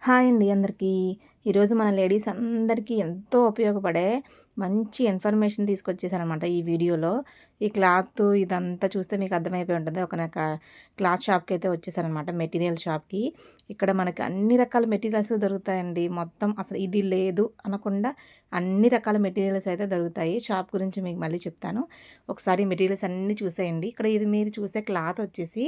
Hi అండి అందరికీ. ఈరోజు మన లేడీస్ అందరికీ ఎంతో ఉపయోగపడే మంచి ఇన్ఫర్మేషన్ తీసుకొచ్చేసాననమాట ఈ వీడియోలో. ఈ క్లాత్ ఇదంతా చూస్తే మీకు అర్థమైపోయి ఉంటుంది. ఒక క్లాత్ షాప్‌కి అయితే వచ్చేసాననమాట, మెటీరియల్ షాప్‌కి. ఇక్కడ మనకి అన్ని రకాల మెటీరియల్స్ దొరుకుతాయండి. మొత్తం అసలు ఇది లేదు అనకుండా అన్ని రకాల మెటీరియల్స్ అయితే దొరుకుతాయి. షాప్ గురించి మీకు మళ్ళీ చెప్తాను. ఒకసారి మెటీరియల్స్ అన్నీ చూసేయండి. ఇక్కడ ఇది మీరు చూసే క్లాత్ వచ్చేసి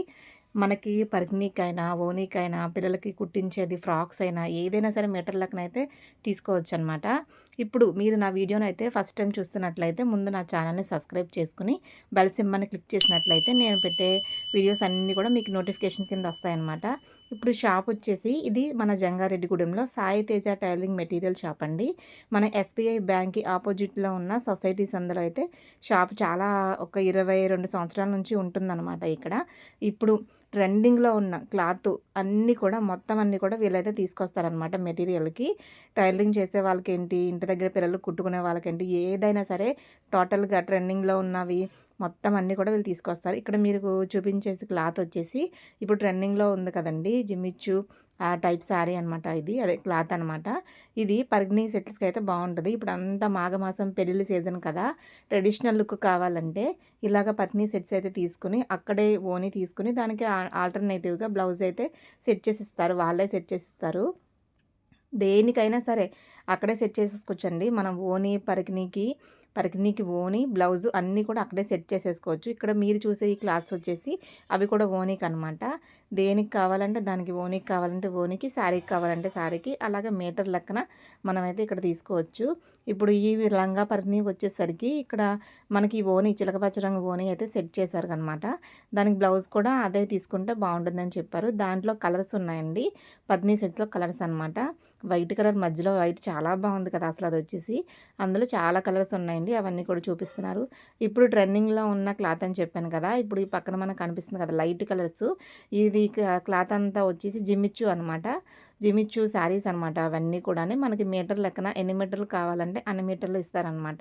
మనకి పరికిణీకైనా, ఓనీకైనా, పిల్లలకి కుట్టించేది ఫ్రాక్స్ అయినా ఏదైనా సరే మీటర్ లెక్కనైతే తీసుకోవచ్చనమాట. ఇప్పుడు మీరు నా వీడియోనైతే ఫస్ట్ టైం చూస్తున్నట్లయితే ముందు నా ఛానల్‌ని సబ్స్క్రైబ్ చేసుకొని బెల్ సింబల్‌ని క్లిక్ చేసినట్లయితే నేను పెట్టే వీడియోస్ అన్నీ కూడా మీకు నోటిఫికేషన్స్ కింద వస్తాయన్నమాట. ఇప్పుడు షాప్ వచ్చేసి ఇది మన జంగారెడ్డిగూడెంలో Sai Teja tailoring material shop అండి. మన ఎస్బీఐ బ్యాంక్‌కి ఆపోజిట్‌లో ఉన్న సొసైటీస్ అందులో అయితే షాప్ చాలా ఒక 22 సంవత్సరాల నుంచి ఉంటుందన్నమాట ఇక్కడ. ఇప్పుడు ట్రెండింగ్‌లో ఉన్న క్లాత్ అన్నీ కూడా మొత్తం అన్నీ కూడా వీళ్ళైతే తీసుకొస్తారనమాట మెటీరియల్‌కి. టైలరింగ్ చేసే వాళ్ళకేంటి, ఇంటి దగ్గర పిల్లలు కుట్టుకునే వాళ్ళకేంటి, ఏదైనా సరే టోటల్‌గా ట్రెండింగ్‌లో ఉన్నవి మొత్తం అన్నీ కూడా వీళ్ళు తీసుకొస్తారు. ఇక్కడ మీకు చూపించేసి క్లాత్ వచ్చేసి ఇప్పుడు ట్రెండింగ్‌లో ఉంది కదండీ! జిమ్మిచ్చు ఆ టైప్ శారీ అనమాట ఇది. అదే క్లాత్ అనమాట. ఇది పరిగ్నీ సెట్స్‌కి అయితే బావుంటది. ఇప్పుడంతా మాఘమాసం పెళ్ళిళ్ళ సీజన్ కదా! ట్రెడిషనల్ లుక్ కావాలంటే ఇలాగ పట్నీ సెట్స్ అయితే తీసుకొని అక్కడే ఓని తీసుకొని దానికి ఆల్టర్‌నేటివ్‌గా బ్లౌజ్ అయితే సెట్ చేసిస్తారు. వాళ్ళే సెట్ చేసిస్తారు. దేనికైనా సరే అక్కడే సెట్ చేసేసుకోవచ్చండి. మనం ఓని పరికిణీకి ఓని, బ్లౌజు అన్నీ కూడా అక్కడే సెట్ చేసేసుకోవచ్చు. ఇక్కడ మీరు చూసే ఈ క్లాత్స్ వచ్చేసి అవి కూడా ఓనీకనమాట. దేనికి కావాలంటే దానికి, ఓనీకి కావాలంటే ఓనీకి, శారీకి కావాలంటే శారీకి, అలాగే మీటర్ లెక్కన మనమైతే ఇక్కడ తీసుకోవచ్చు. ఇప్పుడు ఈ లంగా పరికిణి వచ్చేసరికి ఇక్కడ మనకి ఓని చిలకపచ్చ రంగు ఓని అయితే సెట్ చేశారనమాట. దానికి బ్లౌజ్ కూడా అదే తీసుకుంటే బాగుంటుందని చెప్పారు. దాంట్లో కలర్స్ ఉన్నాయండి. పద్నీ సెట్స్‌లో కలర్స్ అనమాట. వైట్ కలర్ మధ్యలో వైట్ చాలా బాగుంది కదా! అసలు అదొచ్చేసి. అందులో చాలా కలర్స్ ఉన్నాయండి. అవన్నీ కూడా చూపిస్తున్నారు. ఇప్పుడు ట్రెండింగ్‌లో ఉన్న క్లాత్ అని చెప్పాను కదా! ఇప్పుడు ఈ పక్కన మనకు కనిపిస్తుంది కదా! Light colours. ఇది క్లాత్ అంతా వచ్చేసి జిమ్మిచ్చు అనమాట. జిమ్మిచ్చు శారీస్ అనమాట అవన్నీ కూడాని. మనకి మీటర్ లెక్కన ఎన్ని మీటర్లు కావాలంటే అన్ని మీటర్లు ఇస్తారనమాట.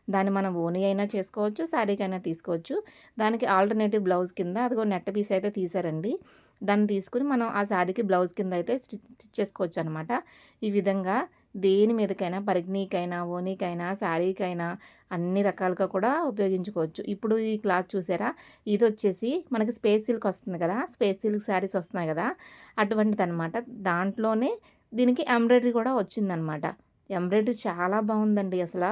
దాన్ని మనం ఓనీ అయినా చేసుకోవచ్చు, శారీకైనా తీసుకోవచ్చు. దానికి ఆల్టర్‌నేటివ్ బ్లౌజ్ కింద అదిగో నెట్ పీస్ అయితే తీశారండి. దాన్ని తీసుకొని మనం ఆ శారీకి బ్లౌజ్ కింద అయితే స్టిచ్ చేసుకోవచ్చనమాట. ఈ విధంగా దేని మీదకైనా పరికిణీకైనా, ఓనీకైనా, శారీకైనా అన్ని రకాలుగా కూడా ఉపయోగించుకోవచ్చు. ఇప్పుడు ఈ క్లాత్ చూసారా? ఇదొచ్చేసి మనకి స్పేస్ సిల్క్ వస్తుంది కదా! స్పేస్ సిల్క్ శారీస్ వస్తున్నాయి కదా! అటువంటిదనమాట. దాంట్లోనే దీనికి ఎంబ్రాయిడరీ కూడా వచ్చిందనమాట. ఎంబ్రాయిడరీ చాలా బాగుందండి అసల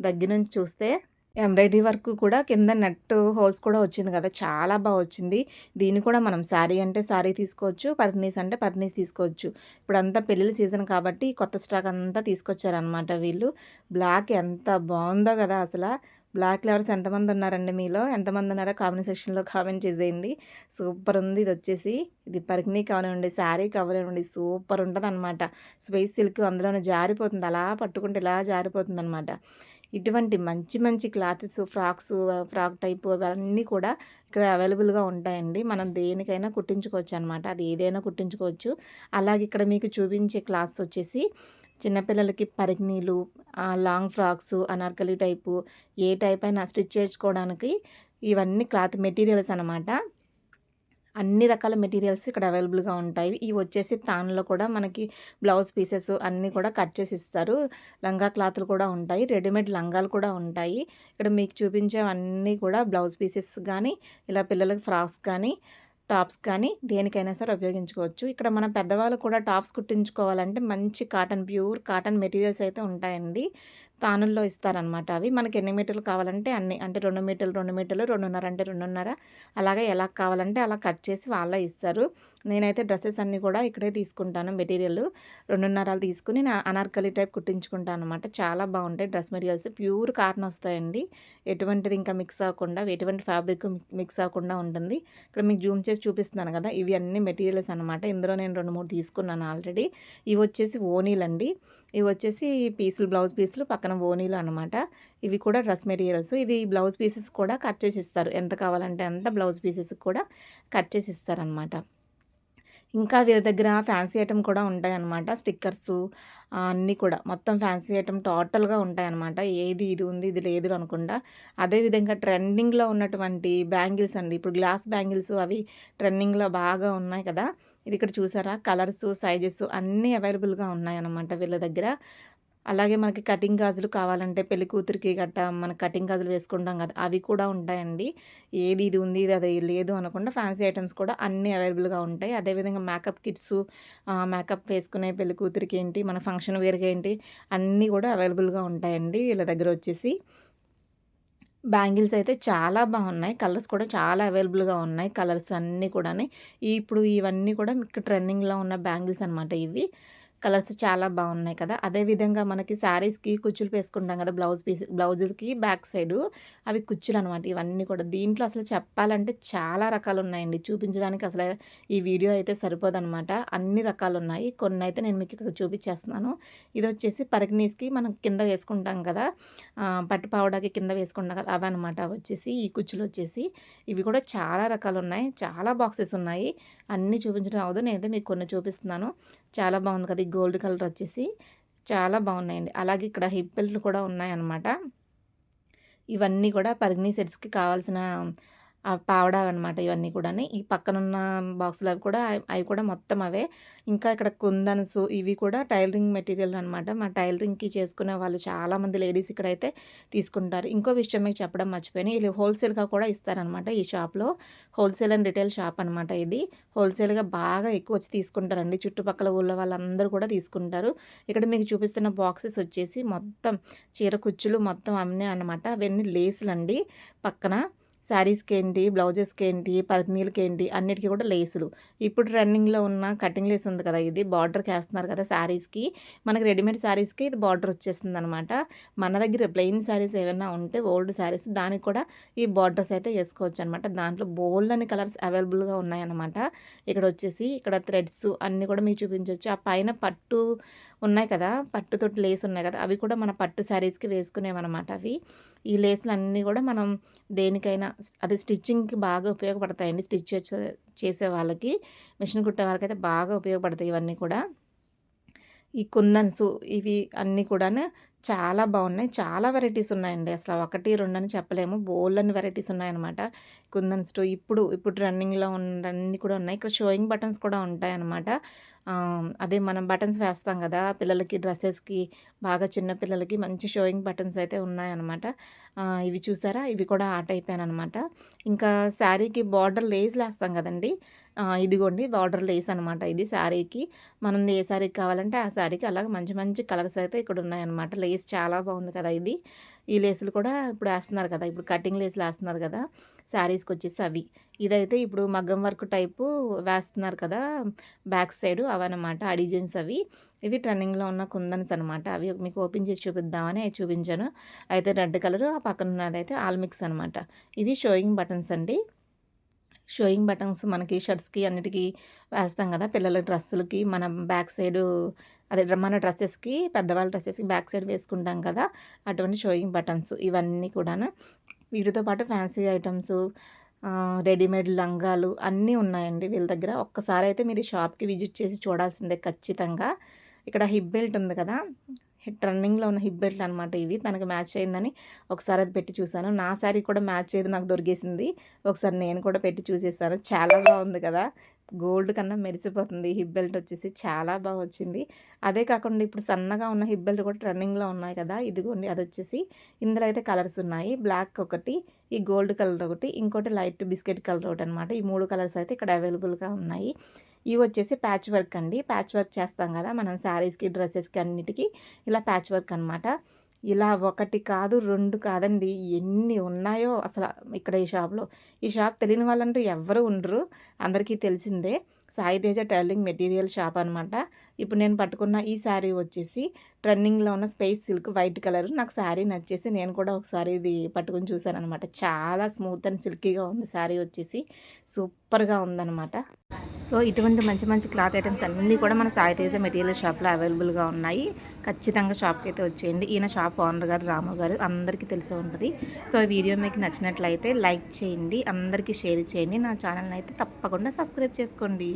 దగ్గర నుంచి చూస్తే. ఎంబ్రాయిడరీ వర్క్ కూడా కింద నెట్ హోల్స్ కూడా వచ్చింది కదా! చాలా వచ్చింది. దీన్ని కూడా మనం శారీ అంటే శారీ తీసుకోవచ్చు. పరినీస్ అంటే పరినీస్ తీసుకోవచ్చు. ఇప్పుడంతా పెళ్ళిళ్ళ సీజన్ కాబట్టి కొత్త స్టాక్ అంతా తీసుకొచ్చారనమాట వీళ్ళు. బ్లాక్ ఎంత బావుందో కదా అసల. బ్లాక్ లవర్స్ ఎంతమంది ఉన్నారండి మీలో? ఎంతమంది ఉన్నారో కామెంట్ సెక్షన్‌లో కామెంట్ చేసేయండి. సూపర్ ఉంది ఇదొచ్చేసి. ఇది పరికిణీ కానివ్వండి, శారీ కానివ్వండి సూపర్ ఉంటదనమాట. స్పేస్ సిల్క్ అందులోనే జారిపోతుంది. అలా పట్టుకుంటే ఇలా జారిపోతుందనమాట. ఇటువంటి మంచి మంచి క్లాత్స్ ఫ్రాక్ టైపు అవన్నీ కూడా ఇక్కడ అవైలబుల్‌గా ఉంటాయండి. మనం దేనికైనా కుట్టించుకోవచ్చు అనమాట. అది ఏదైనా కుట్టించుకోవచ్చు. అలాగే ఇక్కడ మీకు చూపించే క్లాత్స్ వచ్చేసి చిన్నపిల్లలకి పరికిణీలు, లాంగ్ ఫ్రాక్స్, అనార్కలి టైపు ఏ టైప్ అయినా స్టిచ్ చేసుకోవడానికి ఇవన్నీ క్లాత్ మెటీరియల్స్ అనమాట. అన్ని రకాల మెటీరియల్స్ ఇక్కడ అవైలబుల్‌గా ఉంటాయి. ఇవి వచ్చేసి తాన్‌లో కూడా మనకి బ్లౌజ్ పీసెస్ అన్నీ కూడా కట్ చేసి ఇస్తారు. లంగా క్లాతులు కూడా ఉంటాయి. రెడీమేడ్ లంగాలు కూడా ఉంటాయి. ఇక్కడ మీకు చూపించేవన్నీ కూడా బ్లౌజ్ పీసెస్ గానీ, ఇలా పిల్లలకి ఫ్రాక్స్ కానీ, టాప్స్ కానీ దేనికైనా సరే ఉపయోగించుకోవచ్చు. ఇక్కడ మన పెద్దవాళ్ళు కూడా టాప్స్ కుట్టించుకోవాలంటే మంచి ప్యూర్ కాటన్ మెటీరియల్స్ అయితే ఉంటాయండి. తానుల్లో ఇస్తారనమాట అవి. మనకి ఎన్ని మీటర్లు కావాలంటే అన్ని. అంటే 2 మీటర్లు, 2 మీటర్లు, 2:30 అంటే 2:30 అలాగే ఎలా కావాలంటే అలా కట్ చేసి వాళ్ళే ఇస్తారు. నేనైతే డ్రెసెస్ అన్నీ కూడా ఇక్కడే తీసుకుంటాను మెటీరియల్. 2:30 తీసుకొని అనార్కలి టైప్ కుట్టించుకుంటాను అనమాట. చాలా బాగుంటాయి డ్రెస్ మెటీరియల్స్. ప్యూర్ కాటన్ వస్తాయండి. ఎటువంటిది ఇంకా మిక్స్ అవ్వకుండా, ఎటువంటి ఫ్యాబ్రిక్ మిక్స్ అవ్వకుండా ఉంటుంది. ఇక్కడ మీకు జూమ్ చేసి చూపిస్తున్నాను కదా! ఇవి అన్ని మెటీరియల్స్ అనమాట. ఇందులో నేను 2, 3 తీసుకున్నాను ఆల్రెడీ. ఇవి వచ్చేసి ఓనీలండి. ఇవి వచ్చేసి బ్లౌజ్ పీసులు పక్కన ఓనీలు అనమాట. ఇవి కూడా డ్రెస్ మెటీరియల్స్. ఇవి బ్లౌజ్ పీసెస్ కూడా కట్ చేసి ఇస్తారు. ఎంత కావాలంటే అంత బ్లౌజ్ పీసెస్ కూడా కట్ చేసి ఇస్తారనమాట. ఇంకా వీళ్ళ దగ్గర ఫ్యాన్సీ ఐటెమ్ కూడా ఉంటాయన్నమాట. స్టిక్కర్సు అన్నీ కూడా మొత్తం ఫ్యాన్సీ ఐటెమ్ టోటల్‌గా ఉంటాయన్నమాట. ఏది ఇది ఉంది, ఇది లేదు అనకుండా. అదేవిధంగా ట్రెండింగ్‌లో ఉన్నటువంటి బ్యాంగిల్స్ అండి. ఇప్పుడు గ్లాస్ బ్యాంగిల్స్ అవి ట్రెండింగ్‌లో బాగా ఉన్నాయి కదా! ఇది ఇక్కడ చూసారా కలర్సు, సైజెస్ అన్నీ అవైలబుల్‌గా ఉన్నాయన్నమాట వీళ్ళ దగ్గర. అలాగే మనకి కటింగ్ గాజులు కావాలంటే పెళ్లి కూతురికి గట్టా మన కటింగ్ గాజులు వేసుకుంటాం కదా! అవి కూడా ఉంటాయండి. ఏది ఇది ఉంది, ఇది అది లేదు అనకుండా ఫ్యాన్సీ ఐటెమ్స్ కూడా అన్నీ అవైలబుల్‌గా ఉంటాయి. అదేవిధంగా మేకప్ కిట్సు మేకప్ వేసుకునే పెళ్లి కూతురికి ఏంటి, మన ఫంక్షన్ వేర్‌గా ఏంటి అన్నీ కూడా అవైలబుల్‌గా ఉంటాయండి వీళ్ళ దగ్గర వచ్చేసి. బ్యాంగిల్స్ అయితే చాలా బాగున్నాయి. కలర్స్ కూడా చాలా అవైలబుల్‌గా ఉన్నాయి. కలర్స్ అన్నీ కూడాని. ఇప్పుడు ఇవన్నీ కూడా మీకు ట్రెండింగ్‌లో ఉన్న బ్యాంగిల్స్ అనమాట ఇవి. కలర్స్ చాలా బాగున్నాయి కదా! అదే విధంగా మనకి శారీస్‌కి కుచ్చులు వేసుకుంటాం కదా! బ్లౌజులకి బ్యాక్ సైడు అవి కుచ్చులనమాట ఇవన్నీ కూడా. దీంట్లో అసలు చెప్పాలంటే చాలా రకాలున్నాయండి. చూపించడానికి అసలు ఈ వీడియో అయితే సరిపోదనమాట. అన్ని రకాలున్నాయి. కొన్నైతే నేను మీకు ఇక్కడ చూపించేస్తున్నాను. ఇదొచ్చేసి పరికినీస్‌కి మనం కింద వేసుకుంటాం కదా! పట్టు పావడాకి కింద వేసుకుంటాం కదా! అవన్నమాట వచ్చేసి ఈ కుచ్చులొచ్చేసి. ఇవి కూడా చాలా రకాలున్నాయి. చాలా బాక్సెస్ ఉన్నాయి. అన్నీ చూపించడం అవ్వదు. నేనైతే మీకు కొన్ని చూపిస్తున్నాను. చాలా బాగుంది కదా! ఈ గోల్డ్ కలర్ వచ్చేసి చాలా బాగున్నాయండి. అలాగే ఇక్కడ హిప్ బెల్ట్‌లు కూడా ఉన్నాయన్నమాట. ఇవన్నీ కూడా పరిగిణి సెట్స్‌కి కావాల్సిన పావడా అనమాట ఇవన్నీ కూడాని. ఈ పక్కనున్న బాక్సులు అవి కూడా మొత్తం అవే. ఇంకా ఇక్కడ కుందన్స్ ఇవి కూడా టైలరింగ్ మెటీరియల్ అనమాట. మా టైలరింగ్‌కి చేసుకునే వాళ్ళు చాలామంది లేడీస్ ఇక్కడైతే తీసుకుంటారు. ఇంకో విషయం మీకు చెప్పడం మర్చిపోయాను. వీళ్ళు హోల్‌సేల్‌గా కూడా ఇస్తారనమాట ఈ షాప్‌లో. హోల్‌సేల్ అండ్ రిటైల్ షాప్ అనమాట ఇది. హోల్‌సేల్‌గా బాగా ఎక్కువ వచ్చి తీసుకుంటారండి. చుట్టుపక్కల ఊళ్ళో వాళ్ళందరూ కూడా తీసుకుంటారు. ఇక్కడ మీకు చూపిస్తున్న బాక్సెస్ వచ్చేసి మొత్తం చీర కుచ్చులు మొత్తం అన్నీ అనమాట. అవన్నీ లేసులండి పక్కన. శారీస్‌కేంటి, బ్లౌజెస్‌కేంటి, పరికిణీలకేంటి అన్నిటికి కూడా లేసులు. ఇప్పుడు రన్నింగ్‌లో ఉన్న కటింగ్ లేస్ ఉంది కదా! ఇది బార్డర్‌కేస్తున్నారు కదా! శారీస్‌కి. మనకి రెడీమేడ్ శారీస్‌కి ఇది బార్డర్ వచ్చేస్తుందనమాట. మన దగ్గర ప్లెయిన్ శారీస్ ఏవన్నా ఉంటే ఓల్డ్ శారీస్ దానికి కూడా ఈ బార్డర్స్ అయితే ఏసుకోవచ్చనమాట. దాంట్లో బోలెడన్ని కలర్స్ అవైలబుల్‌గా ఉన్నాయన్నమాట. ఇక్కడ థ్రెడ్స్ అన్నీ కూడా మీకు చూపించొచ్చు. ఆ పైన పట్టు ఉన్నాయి కదా! పట్టుతోటి లేస్ ఉన్నాయి కదా! అవి కూడా మన పట్టు శారీస్‌కి వేసుకునేవన్నమాట అవి. ఈ లేసులన్నీ కూడా మనం దేనికైనా అది స్టిచ్చింగ్‌కి బాగా ఉపయోగపడతాయండి. చేసే వాళ్ళకి, మిషన్ కుట్టే వాళ్ళకైతే బాగా ఉపయోగపడతాయి ఇవన్నీ కూడా. ఈ కుందన్స్ ఇవి అన్నీ కూడాను చాలా బాగున్నాయి. చాలా వెరైటీస్ ఉన్నాయండి. అసల 1, 2 అని చెప్పలేము. బోలెడన్ని వెరైటీస్ ఉన్నాయన్నమాట. కుందన్స్‌తో ఇప్పుడు రన్నింగ్‌లో ఉన్నవన్నీ కూడా ఉన్నాయి. ఇక్కడ షోయింగ్ బటన్స్ కూడా ఉంటాయన్నమాట. అదే మనం బటన్స్ వేస్తాం కదా! పిల్లలకి డ్రెసెస్‌కి బాగా చిన్న పిల్లలకి మంచి షోయింగ్ బటన్స్ అయితే ఉన్నాయన్నమాట. ఇవి చూసారా? ఇవి కూడా ఆ టైపేననమాట. ఇంకా శారీకి బార్డర్ లేస్‌లేస్తాం కదండీ! ఇదిగోండి బార్డర్ లేస్ అనమాట ఇది శారీకి. మనం ఏ శారీకి కావాలంటే ఆ శారీకి అలాగే మంచి మంచి కలర్స్ అయితే ఇక్కడ ఉన్నాయన్నమాట. లేస్ చాలా బాగుంది కదా ఇది. ఈ లేసులు కూడా ఇప్పుడు ఏస్తున్నారు కదా! ఇప్పుడు కటింగ్ లేసులు ఏస్తున్నారు కదా! శారీస్‌కొచ్చేసి అవి. ఇదైతే ఇప్పుడు మగ్గం వర్క్ టైపు వేస్తున్నారు కదా! బ్యాక్ సైడు అవన్నమాట. ఆ డిజైన్స్ అవి. ఇవి ట్రెండింగ్‌లో ఉన్న కుందన్స్ అనమాట. అవి మీకు ఓపెన్ చేసి చూపిద్దామని అయి చూపించాను. అయితే రెడ్ కలరు ఆ పక్కన ఉన్నదైతే ఆల్ మిక్స్ అనమాట. ఇవి షోయింగ్ బటన్స్ అండి. షోయింగ్ బటన్స్ మనకి షర్ట్స్‌కి అన్నిటికి వేస్తాం కదా! పిల్లల డ్రెస్సులకి మనం బ్యాక్ సైడు మన డ్రెసెస్‌కి పెద్దవాళ్ళ డ్రెసెస్‌కి బ్యాక్ సైడ్ వేసుకుంటాం కదా! అటువంటి షోయింగ్ బటన్స్ ఇవన్నీ కూడాను. వీటితో పాటు ఫ్యాన్సీ ఐటెమ్సు రెడీమేడ్ లంగాలు అన్నీ ఉన్నాయండి వీళ్ళ దగ్గర. ఒక్కసారైతే మీరు ఈ షాప్‌కి విజిట్ చేసి చూడాల్సిందే ఖచ్చితంగా. ఇక్కడ హిప్ బెల్ట్ ఉంది కదా! ట్రెండింగ్‌లో ఉన్న హిప్ బెల్ట్ అనమాట ఇవి. తనకి మ్యాచ్ అయిందని ఒకసారి అది పెట్టి చూసాను. నా శారీ కూడా మ్యాచ్ అయ్యేది నాకు దొరికేసింది. ఒకసారి నేను కూడా పెట్టి చూసేసాను. చాలా బాగుంది కదా! గోల్డ్ కన్నా మెరిసిపోతుంది. హిప్ బెల్ట్ వచ్చేసి చాలా బాగా వచ్చింది. అదే కాకుండా ఇప్పుడు సన్నగా ఉన్న హిప్ బెల్ట్ కూడా ట్రెండింగ్‌లో ఉన్నాయి కదా! ఇదిగోండి అదొచ్చేసి ఇందులో అయితే కలర్స్ ఉన్నాయి. బ్లాక్ ఒకటి, ఈ గోల్డ్ కలర్ ఒకటి, ఇంకోటి లైట్ బిస్కెట్ కలర్ ఒకటనమాట. ఈ 3 కలర్స్ అయితే ఇక్కడ అవైలబుల్‌గా ఉన్నాయి. ఇవి వచ్చేసి ప్యాచ్ వర్క్ అండి. ప్యాచ్ వర్క్ చేస్తాం కదా! మనం శారీస్‌కి, డ్రెసెస్‌కి అన్నిటికి ఇలా ప్యాచ్ వర్క్ అనమాట. ఇలా 1 కాదు, 2 కాదండి. ఎన్ని ఉన్నాయో అసల ఇక్కడ ఈ షాప్‌లో. ఈ షాప్ తెలియని వాళ్ళంటూ ఎవ్వరు ఉండరు. అందరికీ తెలిసిందే. Sai Teja tailoring material shop అనమాట. ఇప్పుడు నేను పట్టుకున్న ఈ శారీ వచ్చేసి ట్రెండింగ్‌లో ఉన్న స్పేస్ సిల్క్ వైట్ కలర్. నాకు శారీ నచ్చేసి నేను కూడా ఒకసారి ఇది పట్టుకొని చూసాననమాట. చాలా స్మూత్ అండ్ సిల్కీగా ఉంది శారీ వచ్చేసి. సూపర్‌గా ఉందనమాట. సో, ఇటువంటి మంచి మంచి క్లాత్ ఐటెమ్స్ అన్నీ కూడా మన సాయి తేజ మెటీరియల్ షాప్‌లో అవైలబుల్‌గా ఉన్నాయి. ఖచ్చితంగా షాప్‌కి అయితే వచ్చేయండి. ఈయన షాప్ ఓనర్ గారు రాము గారు అందరికీ తెలిసే ఉంటది. సో, ఈ వీడియో మీకు నచ్చినట్లయితే లైక్ చేయండి. అందరికీ షేర్ చేయండి. నా ఛానల్‌ని అయితే తప్పకుండా సబ్స్క్రైబ్ చేసుకోండి.